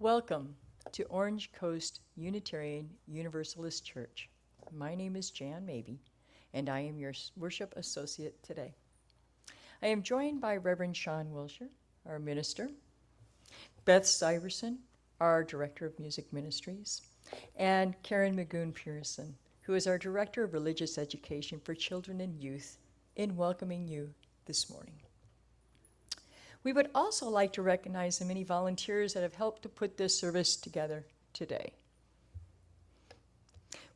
Welcome to Orange Coast Unitarian Universalist Church. My name is Jan Mabey, and I am your worship associate today. I am joined by Reverend Sian Wiltshire, our minister, Beth Syverson, our director of music ministries, and Karen Magoon-Pearson, who is our director of religious education for children and youth, in welcoming you this morning. We would also like to recognize the many volunteers that have helped to put this service together today.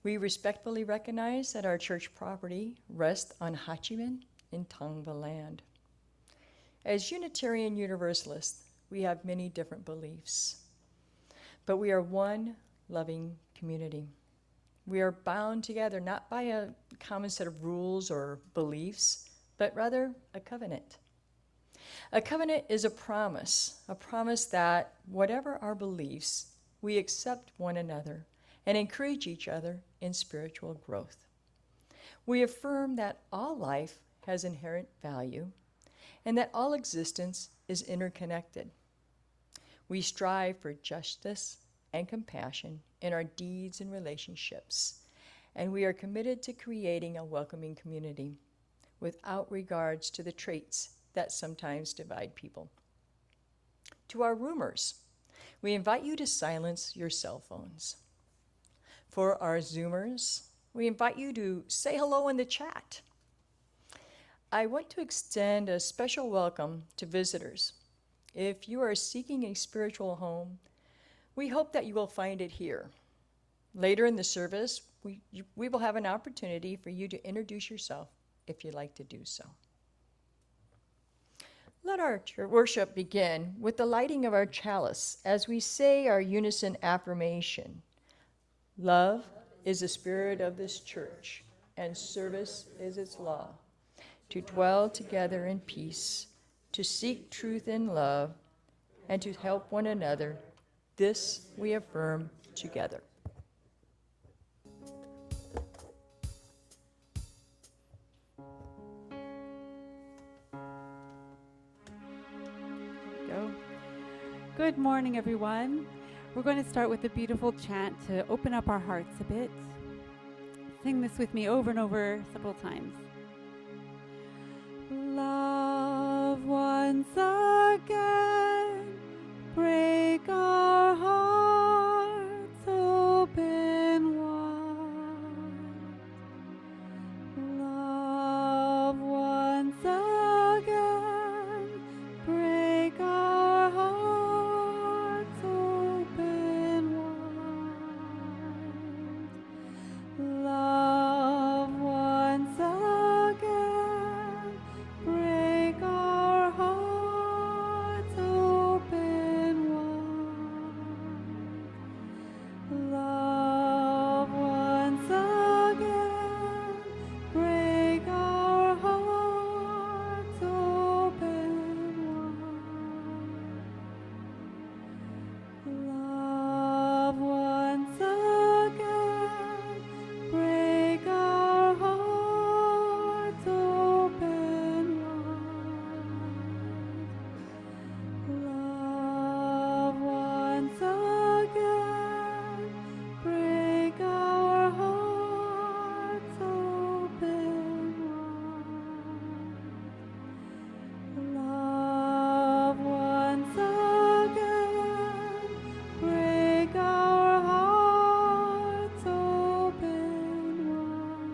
We respectfully recognize that our church property rests on Hachiman and Tongva land. As Unitarian Universalists, we have many different beliefs, but we are one loving community. We are bound together not by a common set of rules or beliefs, but rather a covenant. A covenant is a promise that whatever our beliefs, we accept one another and encourage each other in spiritual growth. We affirm that all life has inherent value and that all existence is interconnected. We strive for justice and compassion in our deeds and relationships, and we are committed to creating a welcoming community without regards to the traits that sometimes divide people. To our roomers, we invite you to silence your cell phones. For our Zoomers, we invite you to say hello in the chat. I want to extend a special welcome to visitors. If you are seeking a spiritual home, we hope that you will find it here. Later in the service, we will have an opportunity for you to introduce yourself if you'd like to do so. Let our worship begin with the lighting of our chalice as we say our unison affirmation. Love is the spirit of this church, and service is its law. To dwell together in peace, to seek truth in love, and to help one another, this we affirm together. Good morning, everyone. We're going to start with a beautiful chant to open up our hearts a bit. Sing this with me over and over several times. Love once again, break our hearts open wide. Love once again, break our hearts open wide. Love once again, break our hearts open wide. Love once again, break our hearts open wide. Love once again, break our hearts open wide. Love once again, break our hearts open wide. Love once again, break our hearts open wide.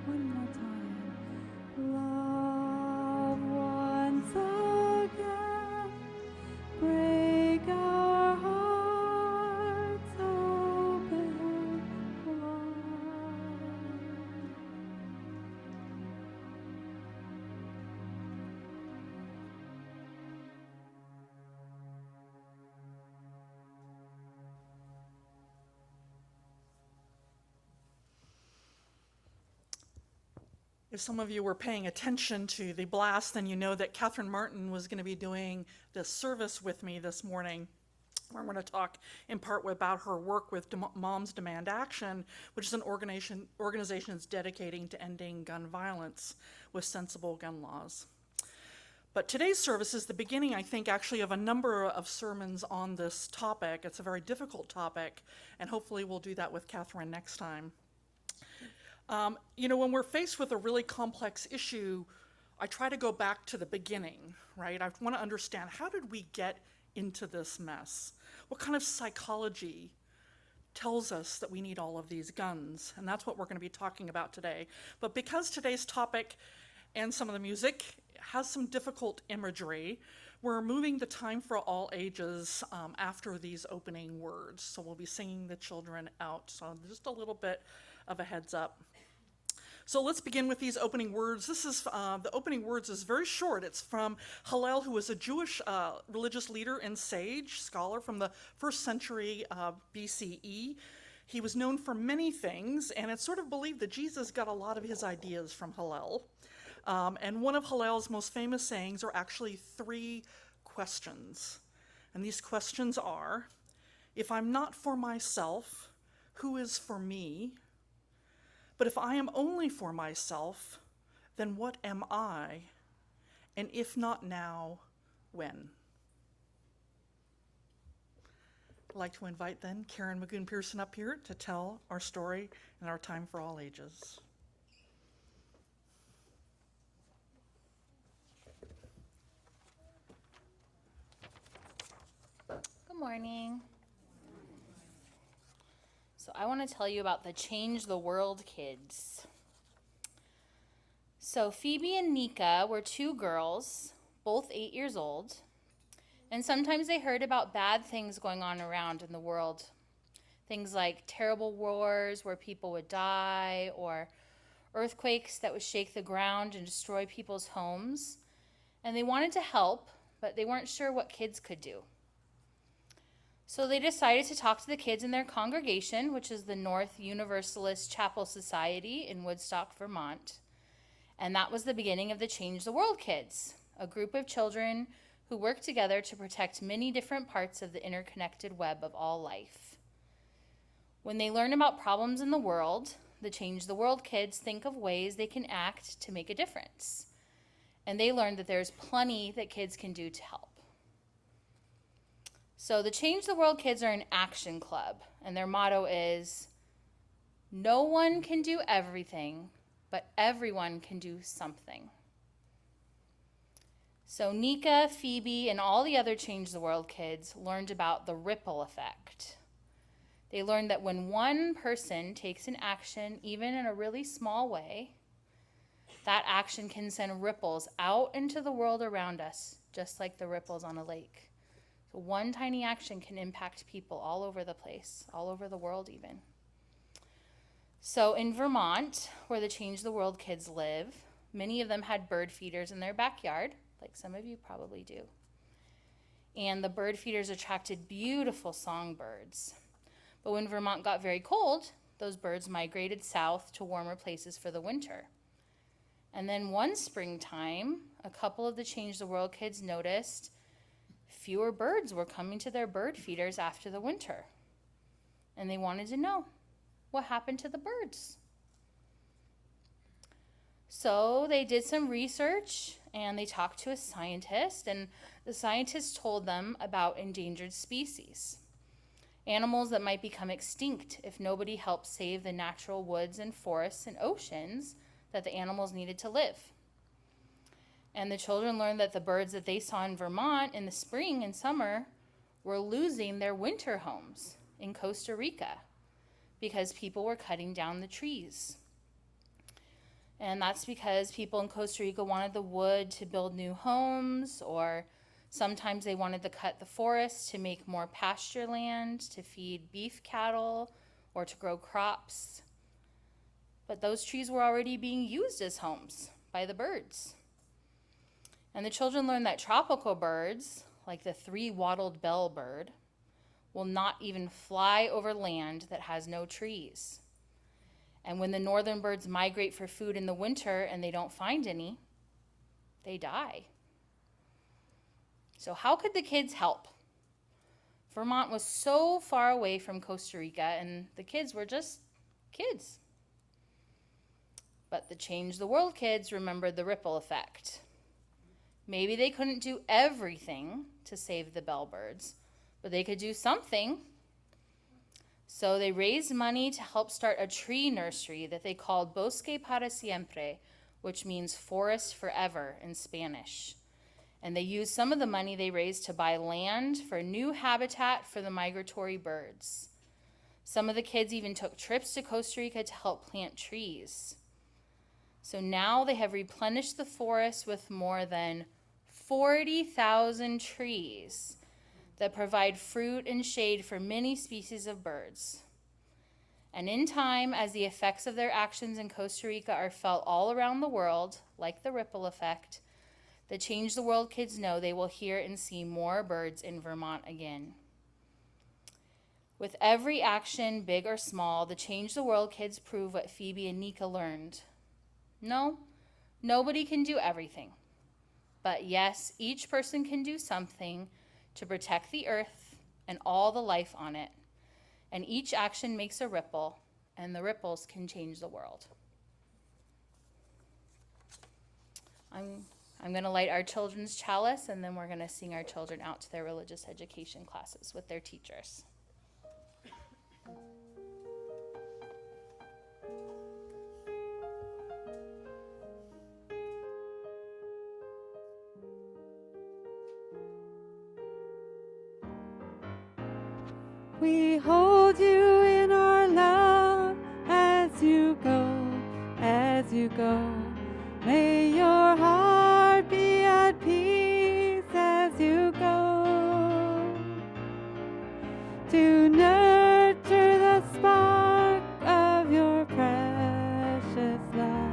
One more time. Love once again, break our hearts open wide. If some of you were paying attention to the blast, then you know that Catherine Martin was going to be doing this service with me this morning. We're going to talk in part about her work with Moms Demand Action, which is an organization that's dedicating to ending gun violence with sensible gun laws. But today's service is the beginning, I think, actually of a number of sermons on this topic. It's a very difficult topic, and hopefully we'll do that with Catherine next time. When we're faced with a really complex issue, I try to go back to the beginning, right? I want to understand, how did we get into this mess? What kind of psychology tells us that we need all of these guns? And that's what we're going to be talking about today. But because today's topic and some of the music has some difficult imagery, we're moving the time for all ages after these opening words. So we'll be singing the children out. So just a little bit of a heads up. So let's begin with these opening words. This is the opening words is very short. It's from Hillel, who was a Jewish religious leader and sage, scholar from the 1st century BCE. He was known for many things, and it's sort of believed that Jesus got a lot of his ideas from Hillel. And one of Hillel's most famous sayings are actually 3 questions. And these questions are, if I'm not for myself, who is for me? But if I am only for myself, then what am I? And if not now, when? I'd like to invite then Karen Magoon-Pearson up here to tell our story in our time for all ages. Good morning. So I want to tell you about the Change the World kids. So Phoebe and Nika were 2 girls, both 8 years old, and sometimes they heard about bad things going on around in the world. Things like terrible wars where people would die, or earthquakes that would shake the ground and destroy people's homes. And they wanted to help, but they weren't sure what kids could do. So they decided to talk to the kids in their congregation, which is the North Universalist Chapel Society in Woodstock, Vermont. And that was the beginning of the Change the World Kids, a group of children who work together to protect many different parts of the interconnected web of all life. When they learn about problems in the world, the Change the World Kids think of ways they can act to make a difference. And they learn that there's plenty that kids can do to help. So the Change the World Kids are an action club, and their motto is, no one can do everything, but everyone can do something. So Nika, Phoebe, and all the other Change the World kids learned about the ripple effect. They learned that when one person takes an action, even in a really small way, that action can send ripples out into the world around us, just like the ripples on a lake. So one tiny action can impact people all over the place, all over the world even. So in Vermont, where the Change the World kids live, many of them had bird feeders in their backyard, like some of you probably do. And the bird feeders attracted beautiful songbirds. But when Vermont got very cold, those birds migrated south to warmer places for the winter. And then one springtime, a couple of the Change the World kids noticed fewer birds were coming to their bird feeders after the winter. And they wanted to know, what happened to the birds? So they did some research and they talked to a scientist, and the scientist told them about endangered species, animals that might become extinct if nobody helped save the natural woods and forests and oceans that the animals needed to live. And the children learned that the birds that they saw in Vermont in the spring and summer were losing their winter homes in Costa Rica because people were cutting down the trees. And that's because people in Costa Rica wanted the wood to build new homes, or sometimes they wanted to cut the forest to make more pasture land, to feed beef cattle, or to grow crops. But those trees were already being used as homes by the birds. And the children learned that tropical birds, like the 3-wattled bellbird, will not even fly over land that has no trees. And when the northern birds migrate for food in the winter and they don't find any, they die. So how could the kids help? Vermont was so far away from Costa Rica, and the kids were just kids. But the Change the World kids remembered the ripple effect. Maybe they couldn't do everything to save the bellbirds, but they could do something. So they raised money to help start a tree nursery that they called Bosque para Siempre, which means forest forever in Spanish. And they used some of the money they raised to buy land for new habitat for the migratory birds. Some of the kids even took trips to Costa Rica to help plant trees. So now they have replenished the forest with more than 40,000 trees that provide fruit and shade for many species of birds. And in time, as the effects of their actions in Costa Rica are felt all around the world, like the ripple effect, the Change the World kids know they will hear and see more birds in Vermont again. With every action, big or small, the Change the World kids prove what Phoebe and Nika learned. No, nobody can do everything. But yes, each person can do something to protect the earth and all the life on it. And each action makes a ripple, and the ripples can change the world. I'm going to light our children's chalice, and then we're going to sing our children out to their religious education classes with their teachers. We hold you in our love as you go, as you go. May your heart be at peace as you go. To nurture the spark of your precious love.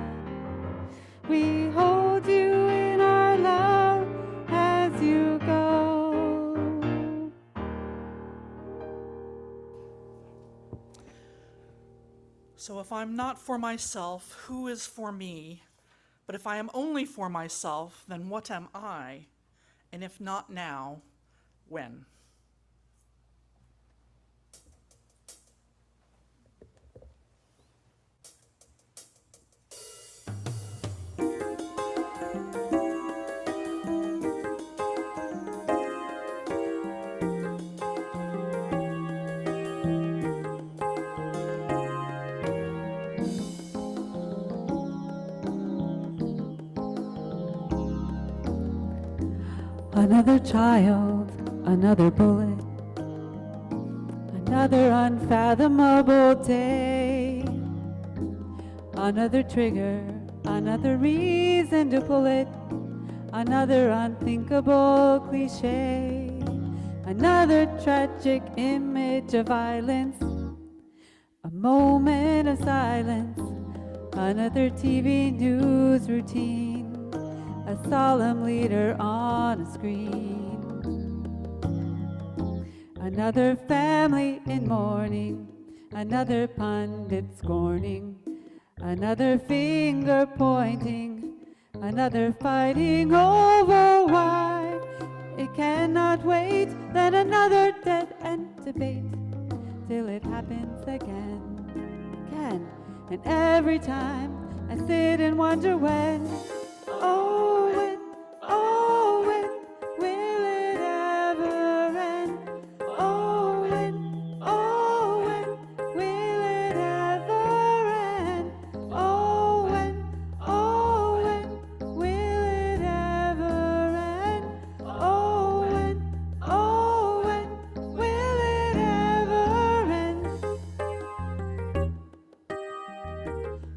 We hold you in our love as you go. So if I'm not for myself, who is for me? But if I am only for myself, then what am I? And if not now, when? Another child, another bullet, another unfathomable day, another trigger, another reason to pull it, another unthinkable cliche, another tragic image of violence, a moment of silence, another TV news routine, a solemn leader on a screen. Another family in mourning, another pundit scorning, another finger pointing, another fighting over why it cannot wait, then another dead-end debate till it happens again. And every time I sit and wonder when, when will it ever end? When will it ever end? When will it ever end? When will it ever end?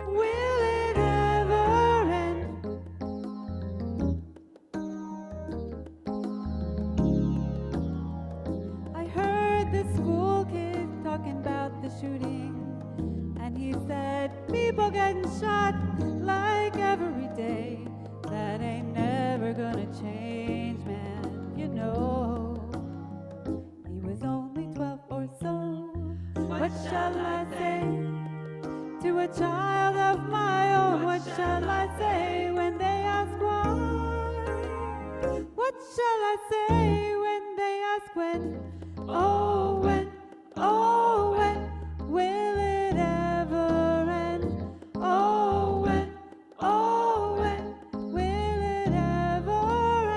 Will it ever end? I heard the school kid talking about the shooting, and he said people getting shot like every day. That ain't never gonna change, man, you know. He was only 12 or so. What shall I say to a child of my own? What shall I say when they ask why? What shall I say when they ask when? When will it ever end? When will it ever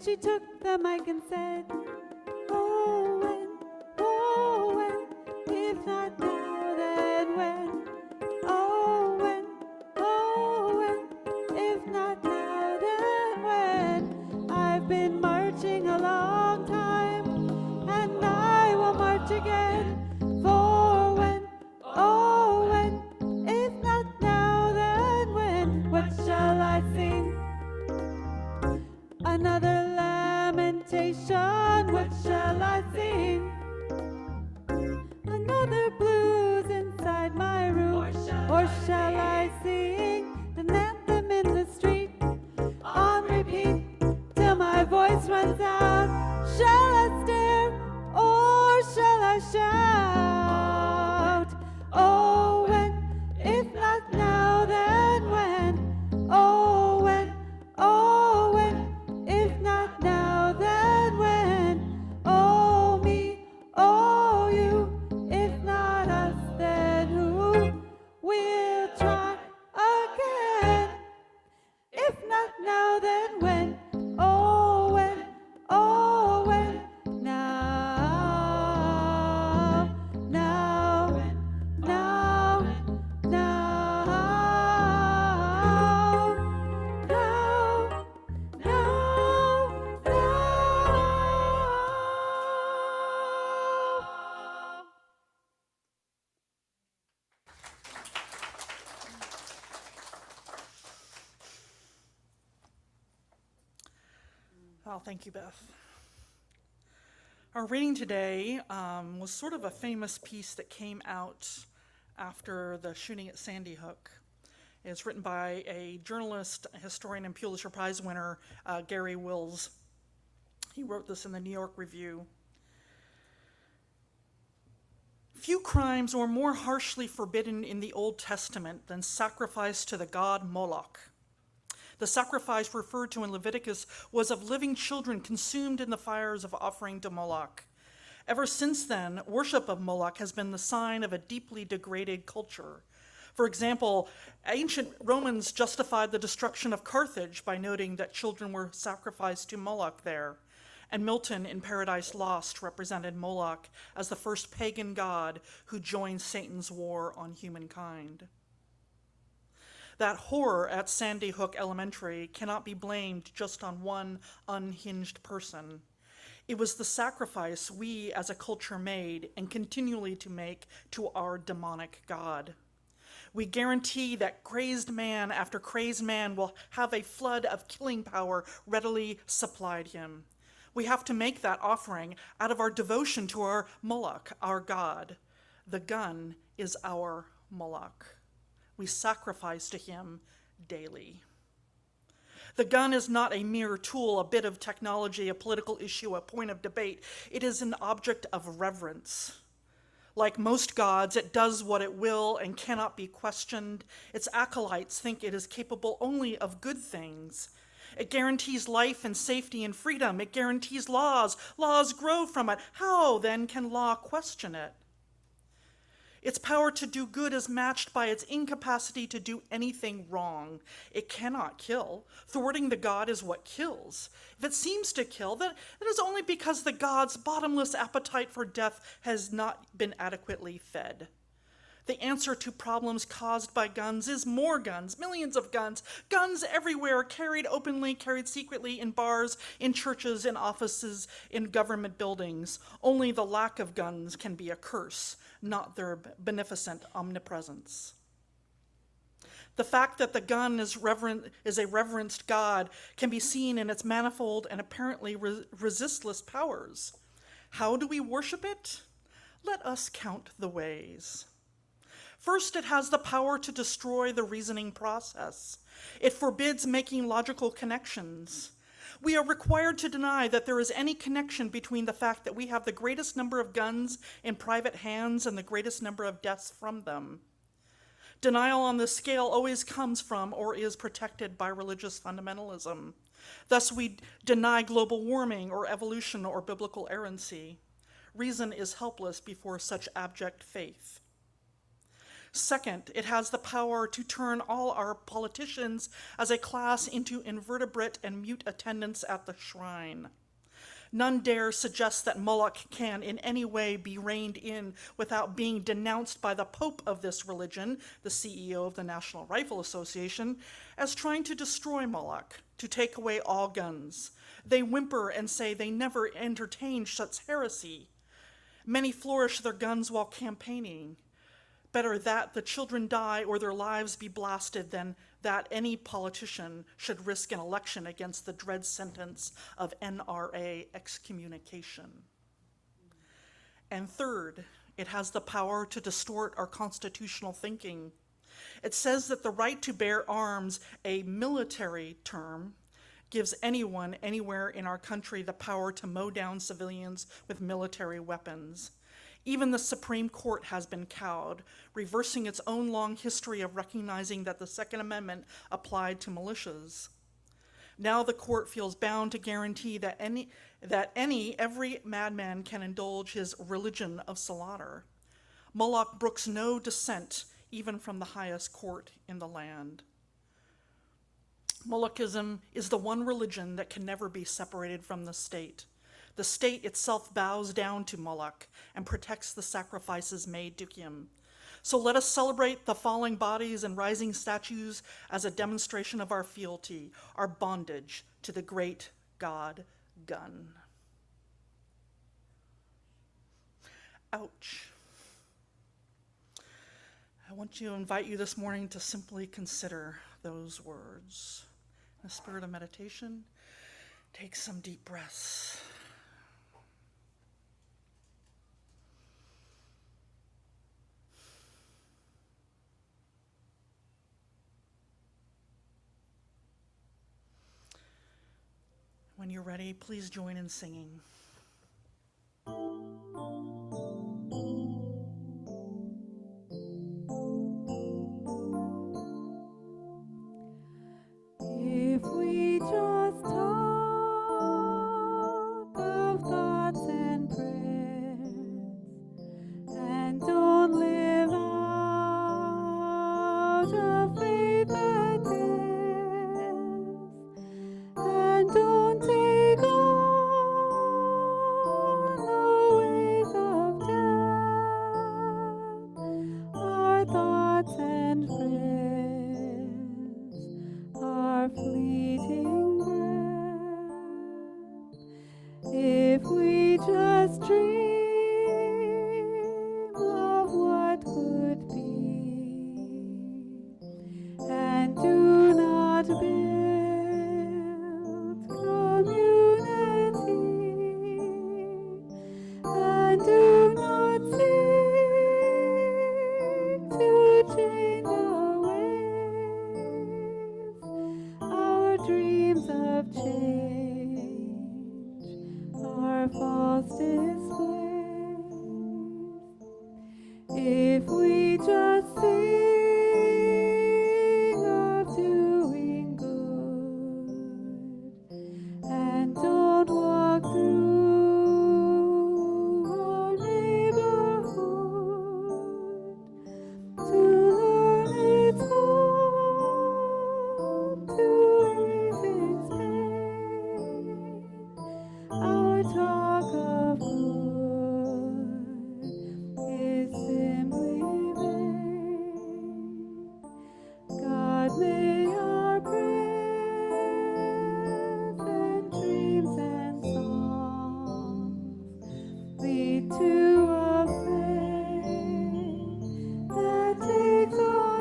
Then she took the mic and said, oh, when, if not now, then when? Oh, when, if not now, then when? I've been marching a long time, and I will march again. For when, oh, when, if not now, then when? What shall I sing? Another lamentation, what shall I sing? Another blues inside my room, or shall I sing an anthem in the street on repeat till my voice runs out? Shall I stare or shall I shout? Oh, when, if not now, then when? Oh, when, if not now, then when? Oh, me, oh, you, if not us, then who? We'll try again. If not now, then when? Oh, when, now, now, now, Oh, thank you, Beth. Our reading today was sort of a famous piece that came out after the shooting at Sandy Hook. It's written by a journalist, historian, and Pulitzer Prize winner, Gary Wills. He wrote this in the New York Review. Few crimes were more harshly forbidden in the Old Testament than sacrifice to the god Moloch. The sacrifice referred to in Leviticus was of living children consumed in the fires of offering to Moloch. Ever since then, worship of Moloch has been the sign of a deeply degraded culture. For example, ancient Romans justified the destruction of Carthage by noting that children were sacrificed to Moloch there. And Milton in Paradise Lost represented Moloch as the first pagan god who joined Satan's war on humankind. That horror at Sandy Hook Elementary cannot be blamed just on one unhinged person. It was the sacrifice we as a culture made and continually to make to our demonic God. We guarantee that crazed man after crazed man will have a flood of killing power readily supplied him. We have to make that offering out of our devotion to our Moloch, our God. The gun is our Moloch. We sacrifice to him daily. The gun is not a mere tool, a bit of technology, a political issue, a point of debate. It is an object of reverence. Like most gods, it does what it will and cannot be questioned. Its acolytes think it is capable only of good things. It guarantees life and safety and freedom. It guarantees laws. Laws grow from it. How, then, can law question it? Its power to do good is matched by its incapacity to do anything wrong. It cannot kill. Thwarting the god is what kills. If it seems to kill, then it is only because the god's bottomless appetite for death has not been adequately fed. The answer to problems caused by guns is more guns, millions of guns, guns everywhere, carried openly, carried secretly in bars, in churches, in offices, in government buildings. Only the lack of guns can be a curse, not their beneficent omnipresence. The fact that the gun is a reverenced God can be seen in its manifold and apparently resistless powers. How do we worship it? Let us count the ways. First, it has the power to destroy the reasoning process. It forbids making logical connections. We are required to deny that there is any connection between the fact that we have the greatest number of guns in private hands and the greatest number of deaths from them. Denial on this scale always comes from or is protected by religious fundamentalism. Thus, we deny global warming or evolution or biblical errancy. Reason is helpless before such abject faith. Second, it has the power to turn all our politicians as a class into invertebrate and mute attendants at the shrine. None dare suggest that Moloch can in any way be reined in without being denounced by the Pope of this religion, the CEO of the National Rifle Association, as trying to destroy Moloch, to take away all guns. They whimper and say they never entertained such heresy. Many flourish their guns while campaigning. Better that the children die or their lives be blasted than that any politician should risk an election against the dread sentence of NRA excommunication. And third, it has the power to distort our constitutional thinking. It says that the right to bear arms, a military term, gives anyone anywhere in our country the power to mow down civilians with military weapons. Even the Supreme Court has been cowed, reversing its own long history of recognizing that the Second Amendment applied to militias. Now the court feels bound to guarantee that every madman can indulge his religion of slaughter. Moloch brooks no dissent, even from the highest court in the land. Molochism is the one religion that can never be separated from the state. The state itself bows down to Moloch and protects the sacrifices made to him. So let us celebrate the falling bodies and rising statues as a demonstration of our fealty, our bondage to the great God gun. Ouch. I want to invite you this morning to simply consider those words. In a spirit of meditation, take some deep breaths. When you're ready, please join in singing. If we just talk of thoughts and prayers and don't live out a faith that dares, and don't take on the ways of death, our thoughts and prayers are fleeting breath. If we just dream of what could be and do not build community and do not seek to change our ways, our dreams of change are false displays. If we just sing of doing good and don't walk through our neighborhood to learn its hope, to ease its pain, our talk of good is simply vain. God, may our prayers and dreams and songs lead to a faith that takes on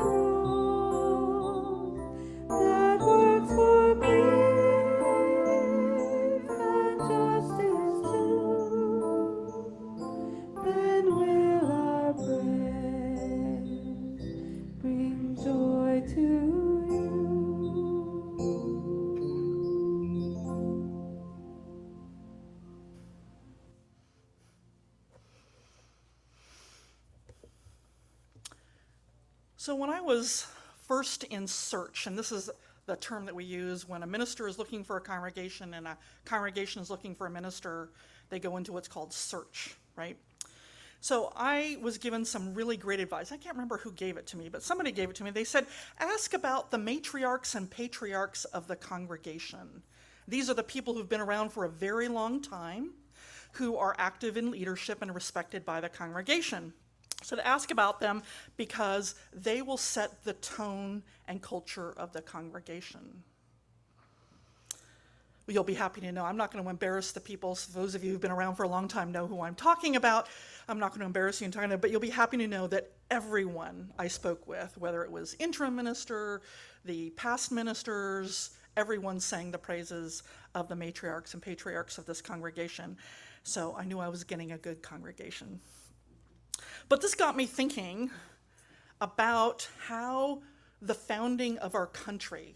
wrongs, that works for peace and justice too. Then will our prayers bring joy to you. So when I was first in search, and this is the term that we use when a minister is looking for a congregation and a congregation is looking for a minister, they go into what's called search, right? So I was given some really great advice. I can't remember who gave it to me, but somebody gave it to me. They said, ask about the matriarchs and patriarchs of the congregation. These are the people who've been around for a very long time, who are active in leadership and respected by the congregation. So to ask about them because they will set the tone and culture of the congregation. You'll be happy to know I'm not going to embarrass the people. So those of you who've been around for a long time know who I'm talking about. I'm not going to embarrass you in talking about it, but you'll be happy to know that everyone I spoke with, whether it was interim minister, the past ministers, everyone sang the praises of the matriarchs and patriarchs of this congregation. So I knew I was getting a good congregation. But this got me thinking about how the founding of our country,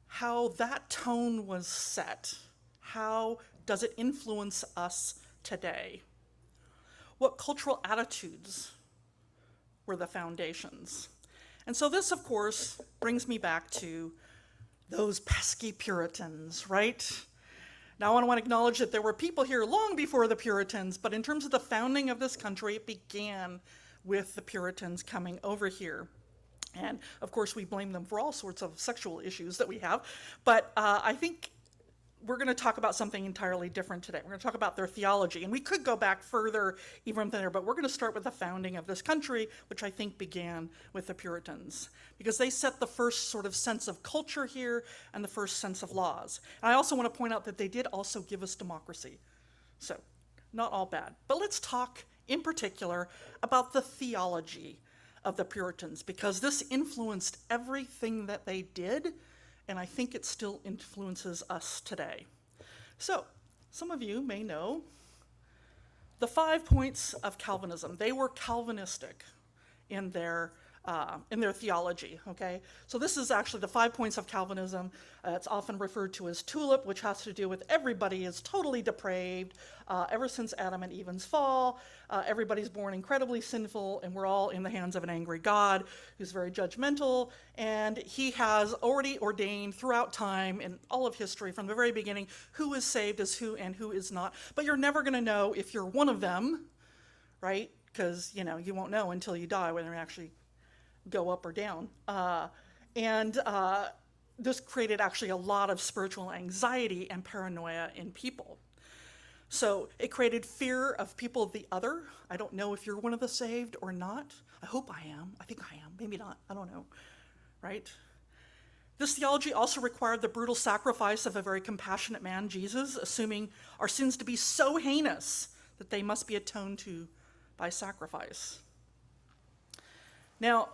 how that tone was set. How does it influence us today? What cultural attitudes were the foundations? And so this, of course, brings me back to those pesky Puritans, right? Now I want to acknowledge that there were people here long before the Puritans, but in terms of the founding of this country, it began with the Puritans coming over here. And of course, we blame them for all sorts of sexual issues that we have. But I think we're going to talk about something entirely different today. We're going to talk about their theology. And we could go back further even there, but we're going to start with the founding of this country, which I think began with the Puritans, because they set the first sort of sense of culture here and the first sense of laws. And I also want to point out that they did also give us democracy. So not all bad. But let's talk in particular about the theology of the Puritans, because this influenced everything that they did, and I think it still influences us today. So, some of you may know the 5 points of Calvinism. They were Calvinistic in their theology, okay? So this is actually the 5 points of Calvinism. It's often referred to as TULIP, which has to do with everybody is totally depraved. Ever since Adam and Eve's fall, everybody's born incredibly sinful, and we're all in the hands of an angry God who's very judgmental, and he has already ordained throughout time in all of history from the very beginning who is saved as who and who is not. But you're never going to know if you're one of them, right? Because, you won't know until you die whether you actually go up or down. This created actually a lot of spiritual anxiety and paranoia in people. So it created fear of people of the other. I don't know if you're one of the saved or not. I hope I am. I think I am. Maybe not. I don't know. Right? This theology also required the brutal sacrifice of a very compassionate man, Jesus, assuming our sins to be so heinous that they must be atoned to by sacrifice. Now,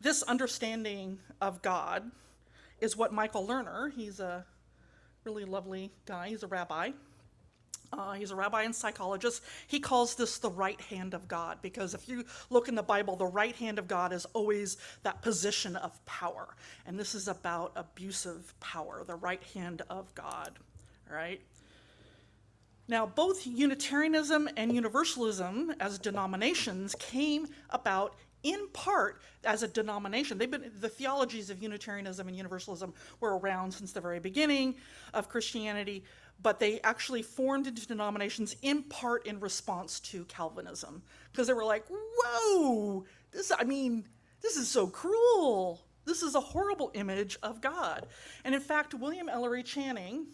this understanding of God is what Michael Lerner, he's a really lovely guy, he's a rabbi. He's a rabbi and psychologist. He calls this the right hand of God, because if you look in the Bible, the right hand of God is always that position of power. And this is about abusive power, the right hand of God, all right? Now, both Unitarianism and Universalism as denominations came about in part as a denomination. The theologies of Unitarianism and Universalism were around since the very beginning of Christianity, but they actually formed into denominations in part in response to Calvinism, because they were like, whoa, this is so cruel. This is a horrible image of God. And in fact, William Ellery Channing,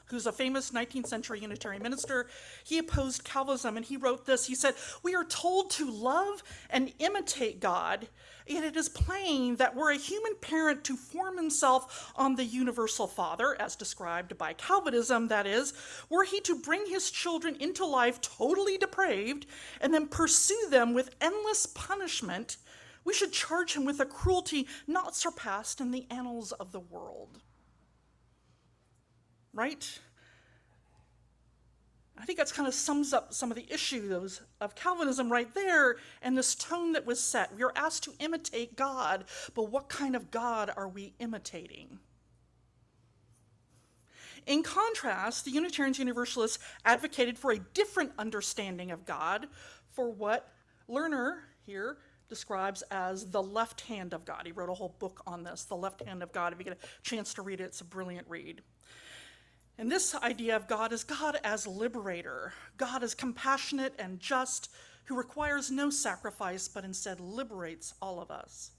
who's a famous 19th century Unitarian minister, he opposed Calvinism, and he wrote this. He said, "We are told to love and imitate God, and it is plain that were a human parent to form himself on the universal Father, as described by Calvinism, that is, were he to bring his children into life totally depraved and then pursue them with endless punishment, we should charge him with a cruelty not surpassed in the annals of the world." Right? I think that kind of sums up some of the issues of Calvinism right there, and this tone that was set. We are asked to imitate God, but what kind of God are we imitating? In contrast, the Unitarians and Universalists advocated for a different understanding of God, for what Lerner here describes as the left hand of God. He wrote a whole book on this, The Left Hand of God. If you get a chance to read it, it's a brilliant read. And this idea of God is God as liberator. God is compassionate and just, who requires no sacrifice, but instead liberates all of us.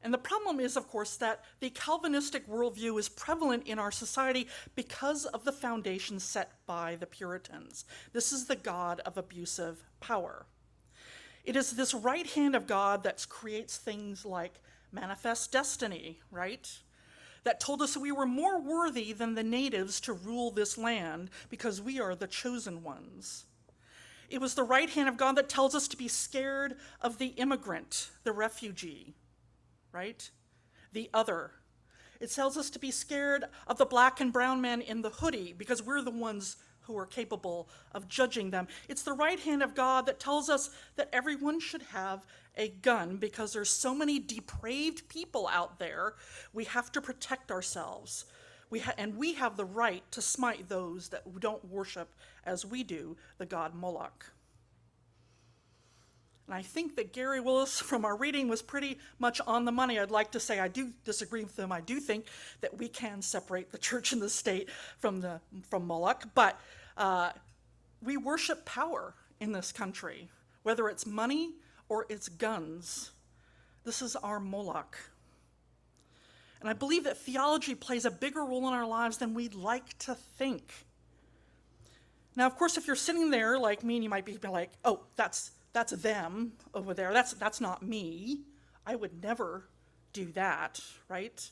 And the problem is, of course, that the Calvinistic worldview is prevalent in our society because of the foundation set by the Puritans. This is the God of abusive power. It is this right hand of God that creates things like manifest destiny, right? That told us we were more worthy than the natives to rule this land because we are the chosen ones. It was the right hand of God that tells us to be scared of the immigrant, the refugee, right? The other. It tells us to be scared of the black and brown man in the hoodie because we're the ones who are capable of judging them. It's the right hand of God that tells us that everyone should have a gun because there's so many depraved people out there. We have to protect ourselves. And we have the right to smite those that don't worship as we do the god Moloch. And I think that Gary Willis from our reading was pretty much on the money. I'd like to say I do disagree with him. I do think that we can separate the church and the state from Moloch, but we worship power in this country, whether it's money or it's guns. This is our Moloch. And I believe that theology plays a bigger role in our lives than we'd like to think. Now, of course, if you're sitting there like me, and you might be like, oh, that's them over there. That's not me. I would never do that, right?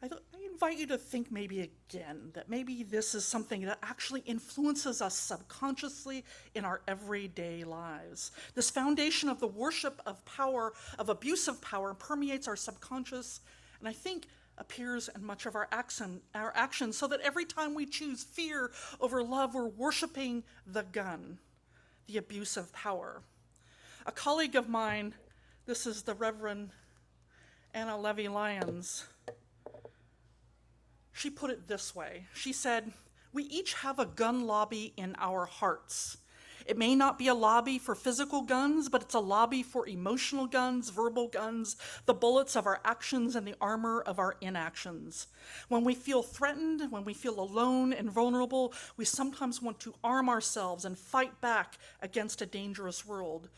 I invite you to think maybe again that maybe this is something that actually influences us subconsciously in our everyday lives. This foundation of the worship of power, of abusive power, permeates our subconscious, and I think appears in much of our actions, so that every time we choose fear over love, we're worshiping the gun, the abusive power. A colleague of mine, this is the Reverend Anna Levy-Lyons, she put it this way. She said, "We each have a gun lobby in our hearts. It may not be a lobby for physical guns, but it's a lobby for emotional guns, verbal guns, the bullets of our actions and the armor of our inactions. When we feel threatened, when we feel alone and vulnerable, we sometimes want to arm ourselves and fight back against a dangerous world.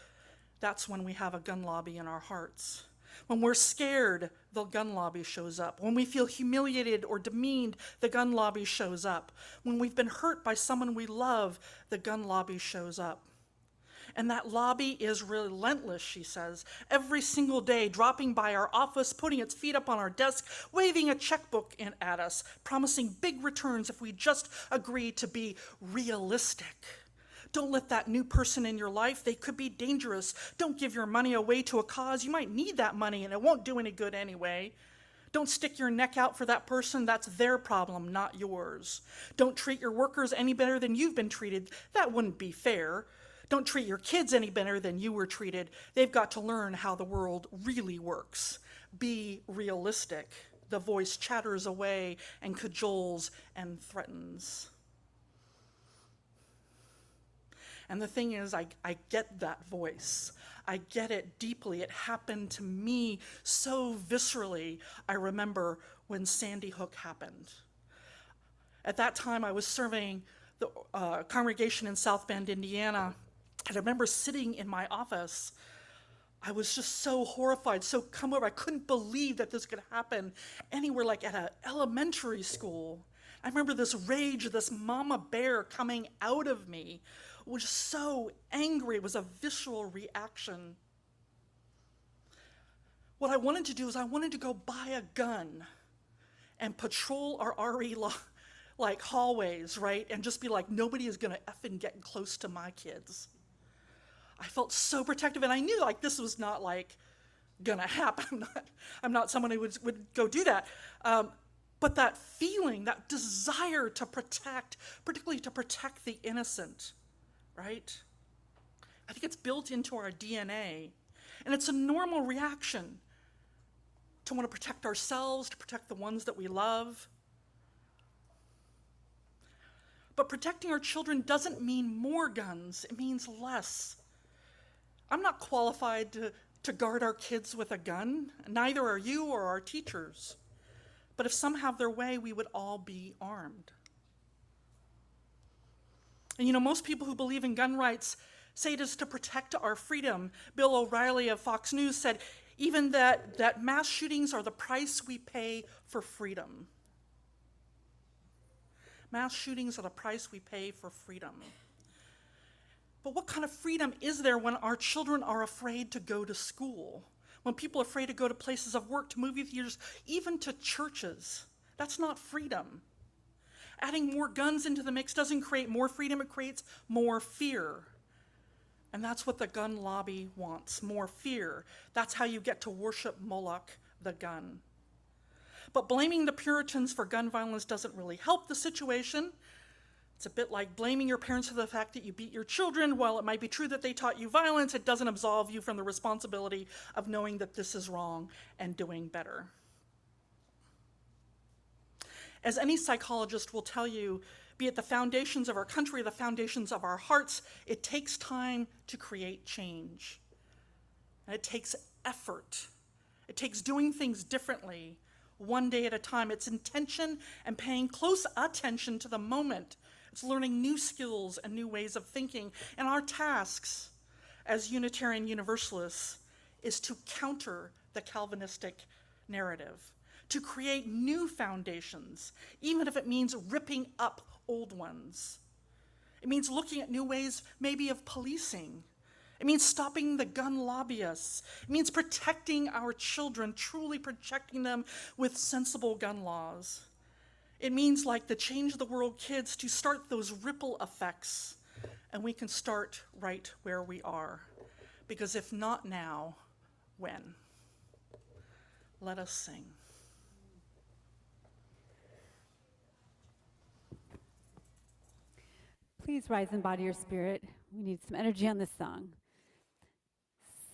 That's when we have a gun lobby in our hearts. When we're scared, the gun lobby shows up. When we feel humiliated or demeaned, the gun lobby shows up. When we've been hurt by someone we love, the gun lobby shows up. And that lobby is relentless," she says, "every single day, dropping by our office, putting its feet up on our desk, waving a checkbook at us, promising big returns if we just agree to be realistic. Don't let that new person in your life, they could be dangerous. Don't give your money away to a cause. You might need that money and it won't do any good anyway. Don't stick your neck out for that person. That's their problem, not yours. Don't treat your workers any better than you've been treated. That wouldn't be fair. Don't treat your kids any better than you were treated. They've got to learn how the world really works. Be realistic." The voice chatters away and cajoles and threatens. And the thing is, I get that voice. I get it deeply. It happened to me so viscerally. I remember when Sandy Hook happened. At that time, I was serving the congregation in South Bend, Indiana, and I remember sitting in my office. I was just so horrified, so come over. I couldn't believe that this could happen anywhere, like at an elementary school. I remember this rage, this mama bear coming out of me. Was so angry. It was a visceral reaction. What I wanted to do is I wanted to go buy a gun and patrol our RE like hallways, right? And just be like, nobody is gonna effing get close to my kids. I felt so protective, and I knew like this was not like gonna happen. I'm not someone who would go do that. But that feeling, that desire to protect, particularly to protect the innocent, right? I think it's built into our DNA. And it's a normal reaction to want to protect ourselves, to protect the ones that we love. But protecting our children doesn't mean more guns, it means less. I'm not qualified to guard our kids with a gun, neither are you or our teachers. but if some have their way, we would all be armed. And you know, most people who believe in gun rights say it is to protect our freedom. Bill O'Reilly of Fox News said even that mass shootings are the price we pay for freedom. Mass shootings are the price we pay for freedom. But what kind of freedom is there when our children are afraid to go to school? When people are afraid to go to places of work, to movie theaters, even to churches? That's not freedom. Adding more guns into the mix doesn't create more freedom, it creates more fear. And that's what the gun lobby wants, more fear. That's how you get to worship Moloch, the gun. But blaming the Puritans for gun violence doesn't really help the situation. It's a bit like blaming your parents for the fact that you beat your children. While it might be true that they taught you violence, it doesn't absolve you from the responsibility of knowing that this is wrong and doing better. As any psychologist will tell you, be it the foundations of our country, the foundations of our hearts, it takes time to create change. And it takes effort. It takes doing things differently, one day at a time. It's intention and paying close attention to the moment. It's learning new skills and new ways of thinking. And our tasks as Unitarian Universalists is to counter the Calvinistic narrative, to create new foundations, even if it means ripping up old ones. It means looking at new ways, maybe, of policing. It means stopping the gun lobbyists. It means protecting our children, truly protecting them with sensible gun laws. It means, like the Change the World kids, to start those ripple effects, and we can start right where we are. Because if not now, when? Let us sing. Please rise and body your spirit. We need some energy on this song.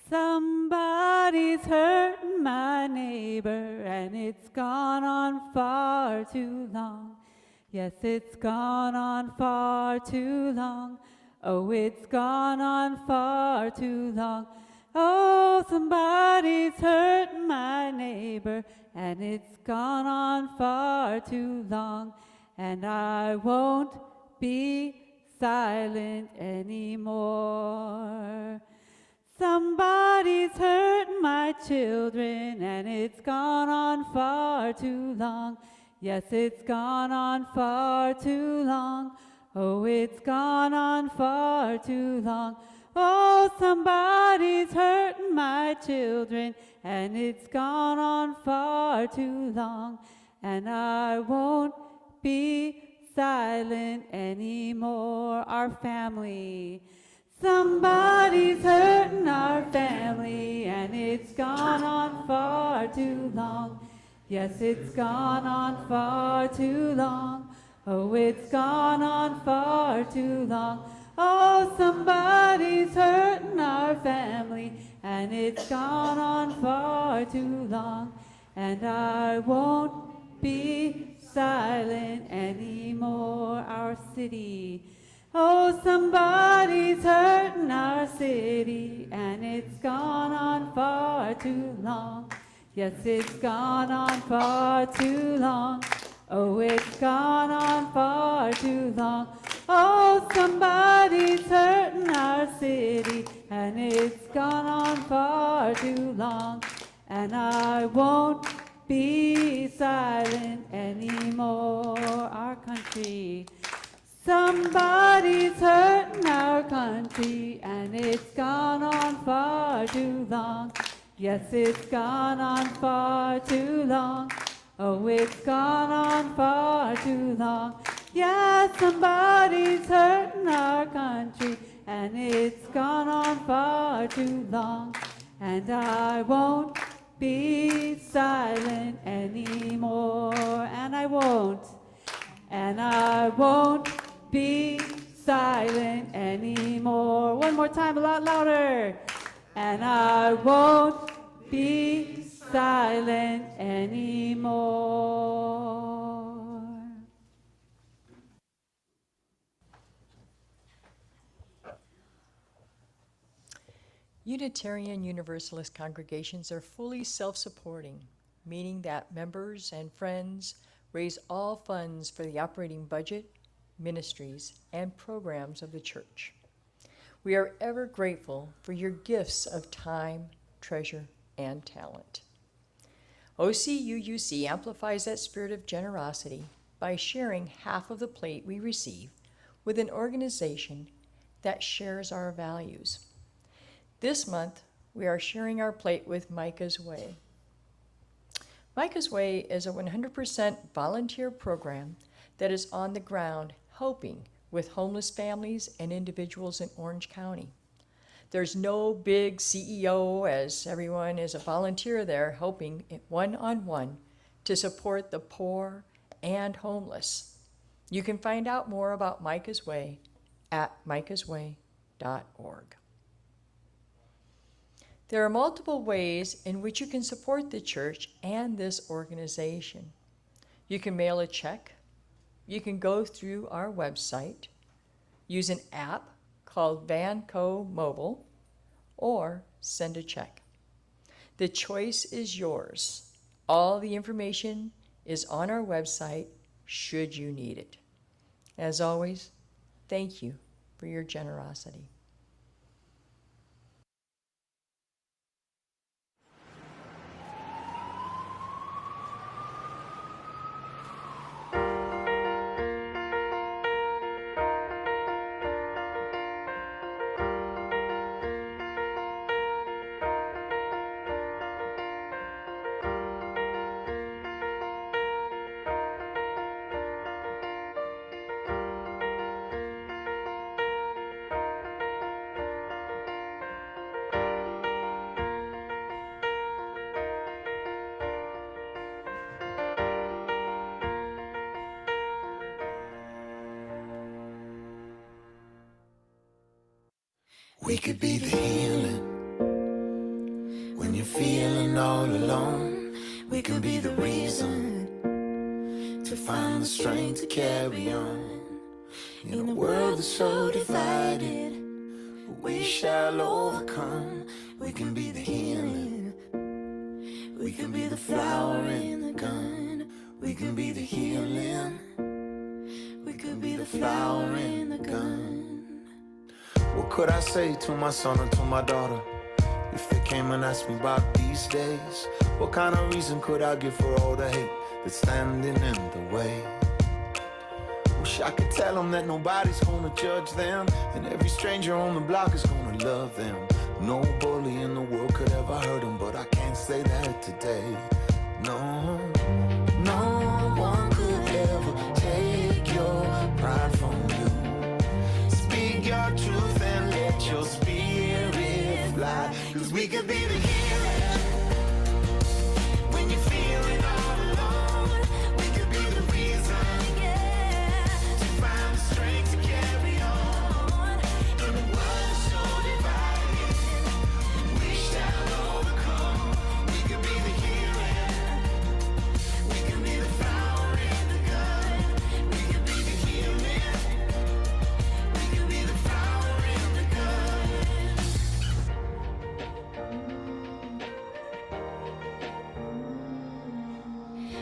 Somebody's hurting my neighbor, and it's gone on far too long. Yes, it's gone on far too long. Oh, it's gone on far too long. Oh, somebody's hurting my neighbor, and it's gone on far too long. And I won't be silent anymore. Somebody's hurting my children, and it's gone on far too long. Yes, it's gone on far too long. Oh, it's gone on far too long. Oh, somebody's hurting my children, and it's gone on far too long. And I won't be silent anymore. Our family. Somebody's hurting our family, and it's gone on far too long. Yes, it's gone on far too long. Oh, it's gone on far too long. Oh, somebody's hurting our family, and it's gone on far too long. And I won't be silent anymore. Our city. Oh, somebody's hurting our city, and it's gone on far too long. Yes, it's gone on far too long. Oh, it's gone on far too long. Oh, somebody's hurting our city, and it's gone on far too long. And I won't be silent anymore. Our country. Somebody's hurting our country, and it's gone on far too long. Yes, it's gone on far too long. Oh, it's gone on far too long. Yes, somebody's hurting our country, and it's gone on far too long. And I won't be silent anymore. And I won't be silent anymore. One more time, a lot louder. And I won't be silent anymore. Unitarian Universalist congregations are fully self-supporting, meaning that members and friends raise all funds for the operating budget, ministries, and programs of the church. We are ever grateful for your gifts of time, treasure, and talent. OCUUC amplifies that spirit of generosity by sharing half of the plate we receive with an organization that shares our values. This month, we are sharing our plate with Micah's Way. Micah's Way is a 100% volunteer program that is on the ground helping with homeless families and individuals in Orange County. There's no big CEO, as everyone is a volunteer there helping one-on-one to support the poor and homeless. You can find out more about Micah's Way at micahsway.org. There are multiple ways in which you can support the church and this organization. You can mail a check. You can go through our website, use an app called Vanco Mobile, or send a check. The choice is yours. All the information is on our website should you need it. As always, thank you for your generosity. We could be the healing when you're feeling all alone. We can be the reason to find the strength to carry on. In a world that's so divided, we shall overcome. We can be the healing. We can be the flower in the gun. We can be the healing. We could be the flower in the gun. What could I say to my son or to my daughter if they came and asked me about these days? What kind of reason could I give for all the hate that's standing in the way? Wish I could tell them that nobody's gonna judge them, and every stranger on the block is gonna love them. No bully in the world could ever hurt them, but I can't say that today. No, no one could ever take your pride from you. Speak your truth and let your spirit fly, 'cause we could be the healing when you're feeling all alone. We could be the reason, to find the strength to carry on. In a world so divided, we shall overcome. We could be the healing. We could be the flower in the gun. We could be the healing. We could be the flower in the gun.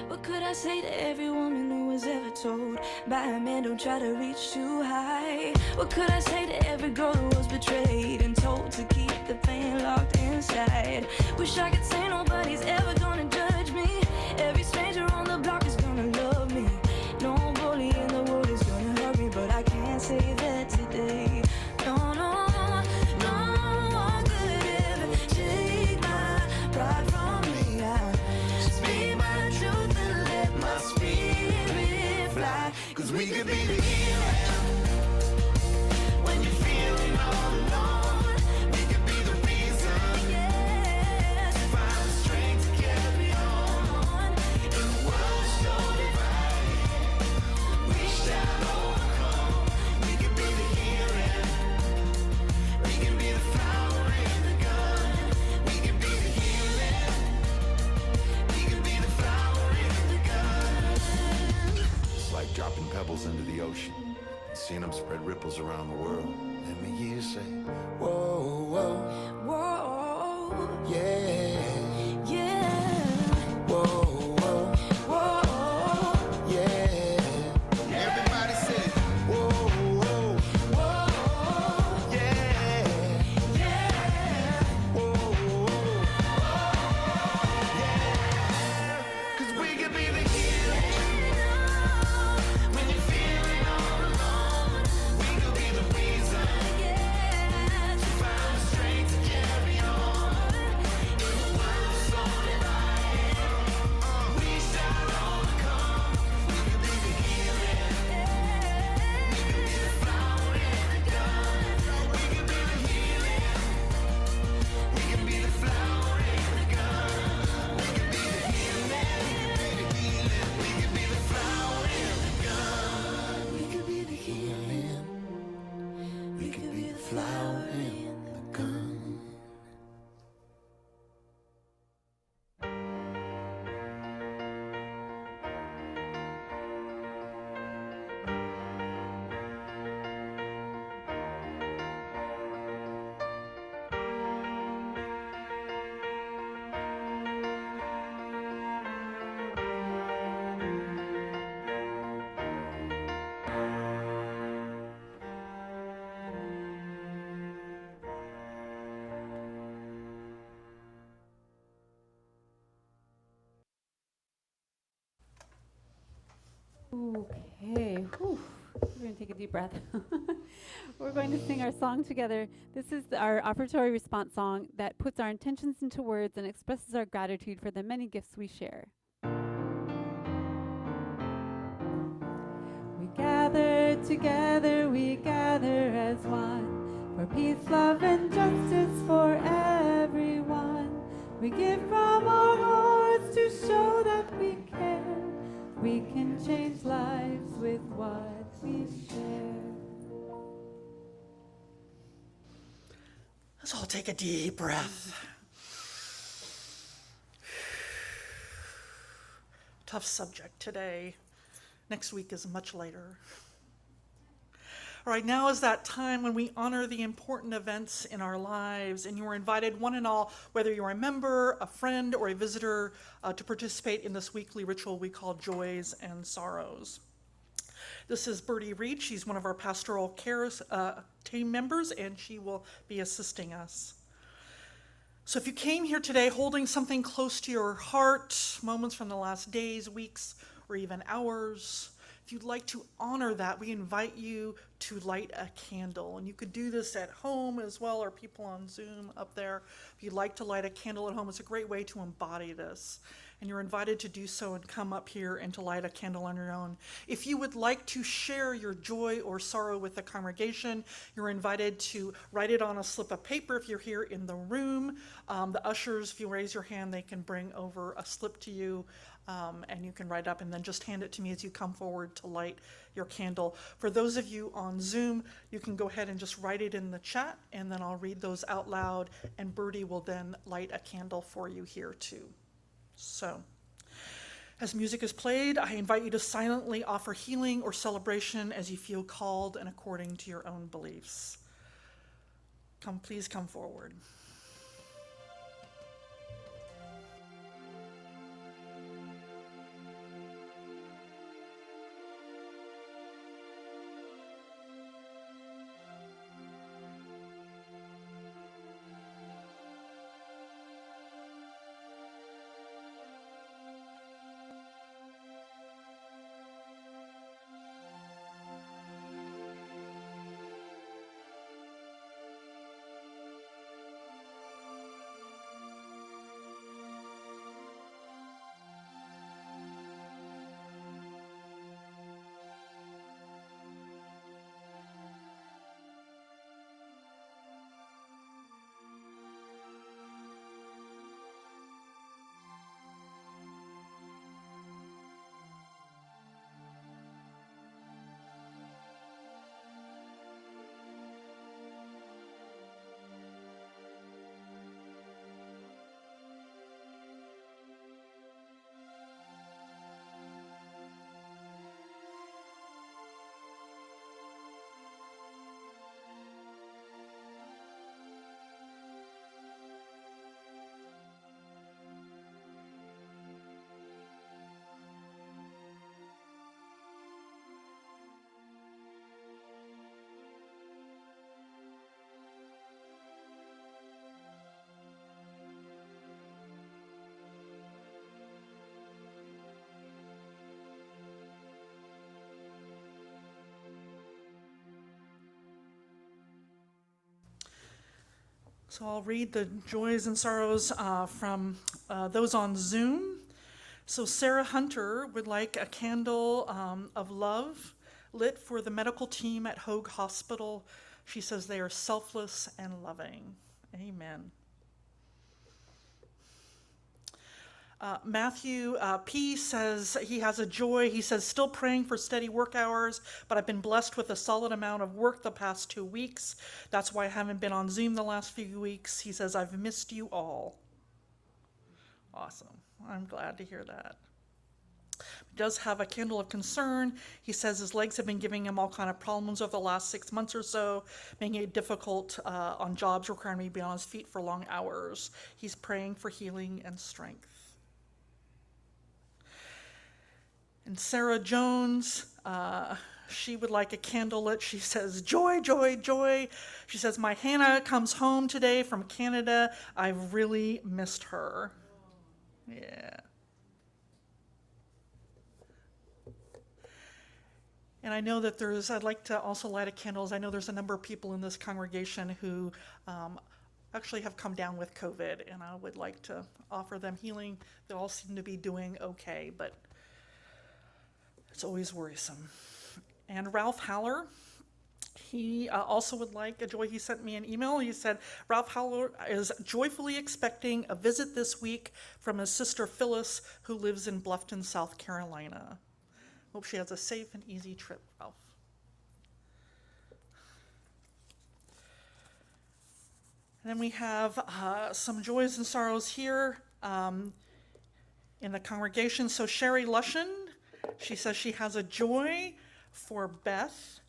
What could I say to every woman who was ever told by a man, don't try to reach too high? What could I say to every girl who was betrayed and told to keep the pain locked inside? Wish I could say nobody's ever gonna judge me. Every stranger on the block is gonna love me. No bully in the world is gonna hurt me, but I can't say that today. No, no, no one could ever take my pride from me. I speak my truth and let my spirit fly, 'Cause we could be the healing when you're feeling all alone. We could be the reason, to find the strength to carry on. In a world so divided, we shall overcome. We could be the healing. We can be the flower in the gun. We can be the healing. We can be the flower in the gun. It's like dropping pebbles into the ocean and seeing them spread ripples around the world. And me hear you say, whoa, whoa, whoa, yeah, yeah. whoa. Okay, whew. We're going to take a deep breath. We're going to sing our song together. This is our offertory response song that puts our intentions into words and expresses our gratitude for the many gifts we share. We gather together, we gather as one, for peace, love, and justice for everyone. We give from our hearts to show that we care. We can change lives with what we share. Let's all take a deep breath. Tough subject today. Next week is much later. All right, now is that time when we honor the important events in our lives, and you are invited, one and all, whether you're a member, a friend, or a visitor, to participate in this weekly ritual we call Joys and Sorrows. This is Bertie Reed. She's one of our pastoral care team members, and she will be assisting us. So if you came here today holding something close to your heart, moments from the last days, weeks, or even hours, if you'd like to honor that, we invite you to light a candle. And you could do this at home as well, or people on Zoom up there. If you'd like to light a candle at home, it's a great way to embody this. And you're invited to do so and come up here and to light a candle on your own. If you would like to share your joy or sorrow with the congregation, you're invited to write it on a slip of paper if you're here in the room. The ushers, if you raise your hand, they can bring over a slip to you. And you can write up and then just hand it to me as you come forward to light your candle. For those of you on Zoom, you can go ahead and just write it in the chat, and then I'll read those out loud, and Bertie will then light a candle for you here too. So, as music is played, I invite you to silently offer healing or celebration as you feel called and according to your own beliefs. Please come forward. So I'll read the joys and sorrows from those on Zoom. So Sarah Hunter would like a candle of love lit for the medical team at Hoag Hospital. She says they are selfless and loving. Amen. Matthew P. says he has a joy. He says, still praying for steady work hours, but I've been blessed with a solid amount of work the past 2 weeks. That's why I haven't been on Zoom the last few weeks. He says, I've missed you all. Awesome. I'm glad to hear that. He does have a candle of concern. He says his legs have been giving him all kind of problems over the last 6 months or so, making it difficult on jobs requiring him to be on his feet for long hours. He's praying for healing and strength. And Sarah Jones, she would like a candle lit. She says, joy, joy, joy. She says, my Hannah comes home today from Canada. I've really missed her. Yeah. And I know that I'd like to also light a candles. I know there's a number of people in this congregation who actually have come down with COVID, and I would like to offer them healing. They all seem to be doing okay, but it's always worrisome. And Ralph Haller, he also would like a joy. He sent me an email. He said, Ralph Haller is joyfully expecting a visit this week from his sister Phyllis, who lives in Bluffton, South Carolina. Hope she has a safe and easy trip, Ralph. And then we have some joys and sorrows here in the congregation. So Sherry Lushin, she says she has a joy for Beth.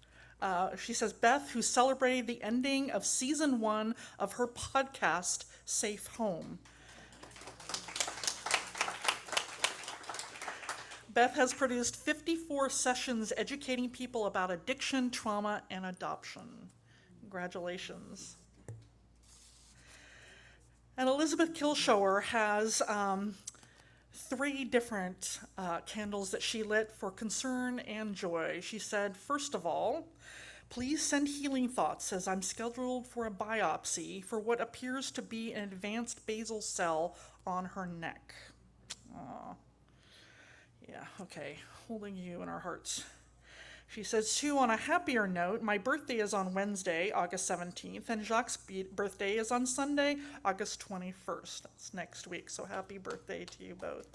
She says, Beth, who celebrated the ending of season 1 of her podcast, Safe Home. Beth has produced 54 sessions educating people about addiction, trauma, and adoption. Congratulations. And Elizabeth Kilshower has 3 different candles that she lit for concern and joy. She said, first of all, please send healing thoughts as I'm scheduled for a biopsy for what appears to be an advanced basal cell on her neck. Aww. Yeah, okay, holding you in our hearts. She says, 2, on a happier note, my birthday is on Wednesday, August 17th, and Jacques' birthday is on Sunday, August 21st. That's next week, so happy birthday to you both.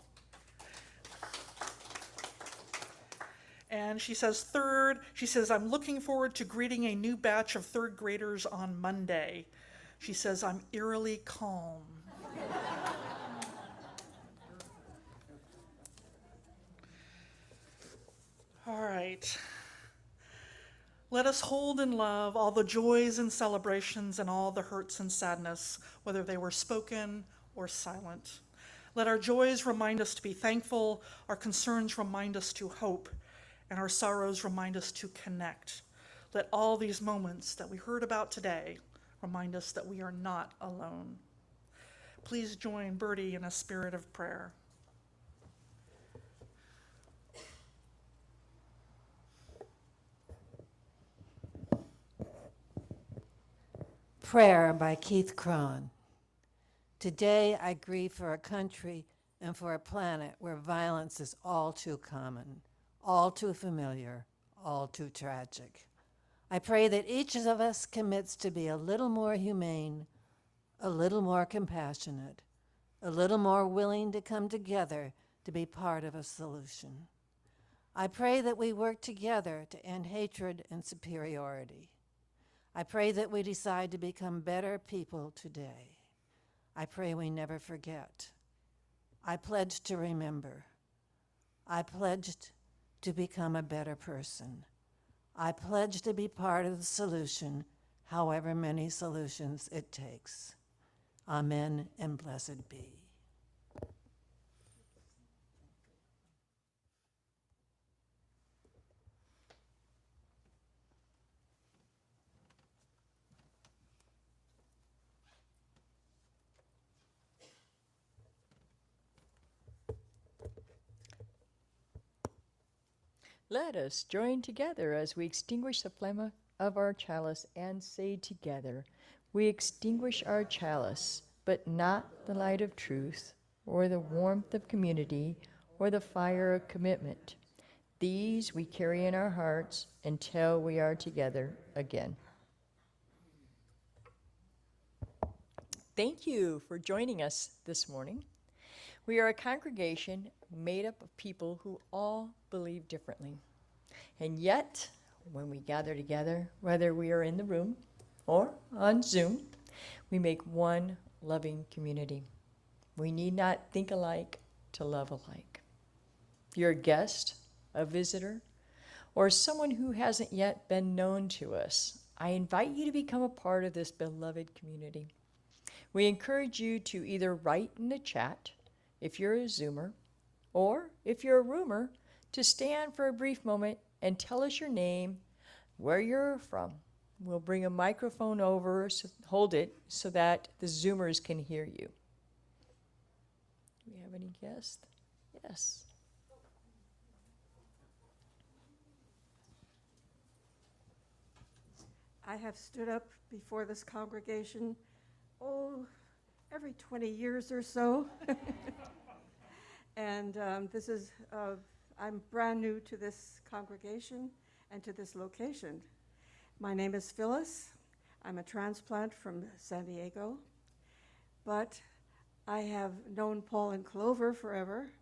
And she says, 3rd, she says, I'm looking forward to greeting a new batch of 3rd graders on Monday. She says, I'm eerily calm. All right. Let us hold in love all the joys and celebrations and all the hurts and sadness, whether they were spoken or silent. Let our joys remind us to be thankful, our concerns remind us to hope, and our sorrows remind us to connect. Let all these moments that we heard about today remind us that we are not alone. Please join Bertie in a spirit of prayer. Prayer by Keith Crone. Today I grieve for a country and for a planet where violence is all too common, all too familiar, all too tragic. I pray that each of us commits to be a little more humane, a little more compassionate, a little more willing to come together to be part of a solution. I pray that we work together to end hatred and superiority. I pray that we decide to become better people today. I pray we never forget. I pledge to remember. I pledged to become a better person. I pledge to be part of the solution, however many solutions it takes. Amen and blessed be. Let us join together as we extinguish the flame of our chalice and say together, we extinguish our chalice, but not the light of truth, or the warmth of community, or the fire of commitment. These we carry in our hearts until we are together again. Thank you for joining us this morning. We are a congregation made up of people who all believe differently. And yet, when we gather together, whether we are in the room or on Zoom, we make one loving community. We need not think alike to love alike. If you're a guest, a visitor, or someone who hasn't yet been known to us, I invite you to become a part of this beloved community. We encourage you to either write in the chat if you're a Zoomer, or if you're a roomer, to stand for a brief moment and tell us your name, where you're from. We'll bring a microphone over, so hold it so that the Zoomers can hear you. Do we have any guests? Yes. I have stood up before this congregation, every 20 years or so. And I'm brand new to this congregation and to this location. My name is Phyllis. I'm a transplant from San Diego, but I have known Paul and Clover forever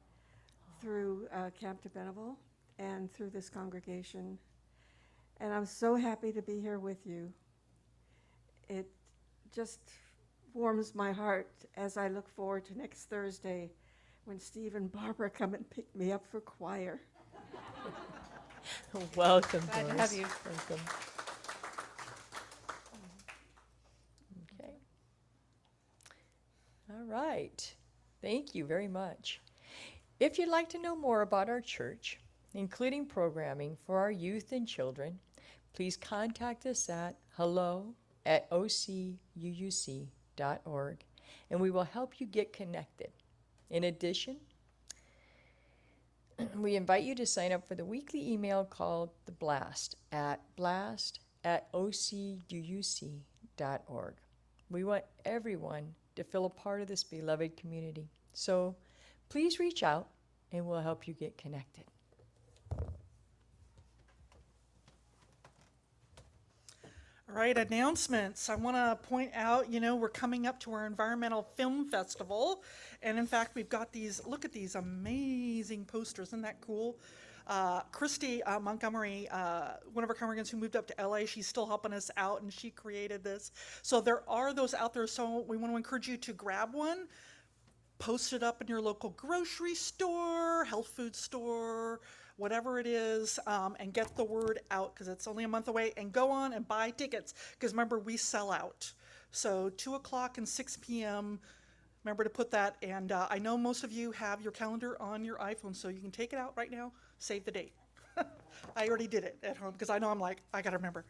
through Camp de Beneville and through this congregation. And I'm so happy to be here with you. It just warms my heart as I look forward to next Thursday when Steve and Barbara come and pick me up for choir. Welcome, Glad to Doris. have you. Welcome. Okay. All right. Thank you very much. If you'd like to know more about our church, including programming for our youth and children, please contact us at hello@ocuuc.org, and we will help you get connected. In addition, we invite you to sign up for the weekly email called The Blast at blast@ocuuc.org. We want everyone to feel a part of this beloved community. So please reach out and we'll help you get connected. All right, announcements. I want to point out, we're coming up to our Environmental Film Festival. And in fact, we've got these, look at these amazing posters. Isn't that cool? Christy Montgomery, one of our congregants who moved up to LA, she's still helping us out, and she created this. So there are those out there. So we want to encourage you to grab one, post it up in your local grocery store, health food store, whatever it is, and get the word out because it's only a month away, and go on and buy tickets because remember, we sell out. So 2 o'clock and 6 p.m., remember to put that, and I know most of you have your calendar on your iPhone, so you can take it out right now, save the date. I already did it at home because I know I'm like, I gotta remember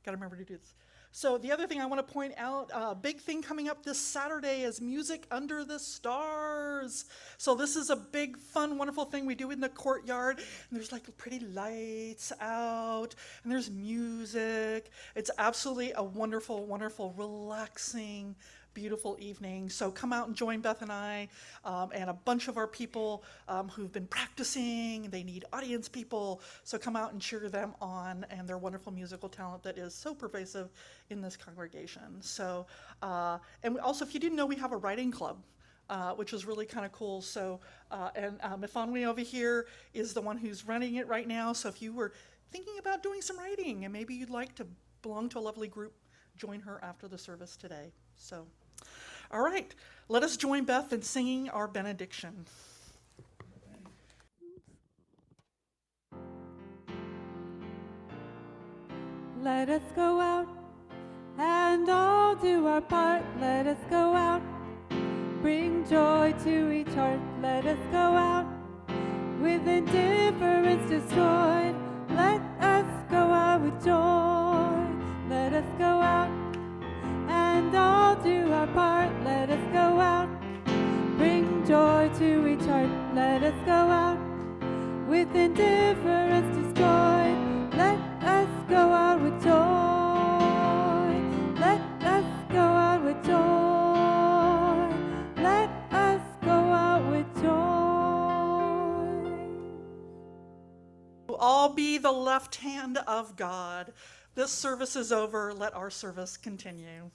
to do this. So the other thing I want to point out, a big thing coming up this Saturday is Music Under the Stars. So this is a big, fun, wonderful thing we do in the courtyard. And there's like pretty lights out, and there's music. It's absolutely a wonderful, wonderful, relaxing, beautiful evening. So come out and join Beth and I and a bunch of our people who've been practicing. They need audience people. So come out and cheer them on and their wonderful musical talent that is so pervasive in this congregation. So, and also, if you didn't know, we have a writing club, which is really kind of cool. So, and Mifanwe over here is the one who's running it right now. So if you were thinking about doing some writing and maybe you'd like to belong to a lovely group, join her after the service today. So, all right, let us join Beth in singing our benediction. Let us go out and all do our part. Let us go out, bring joy to each heart. Let us go out with indifference destroyed. Let us go out with joy. Let us go out and all do our part. Let us go out, bring joy to each heart. Let us go out with indifference destroyed. Let us go out with joy. Let us go out with joy. Let us go out with joy. We'll all be the left hand of God. This service is over. Let our service continue.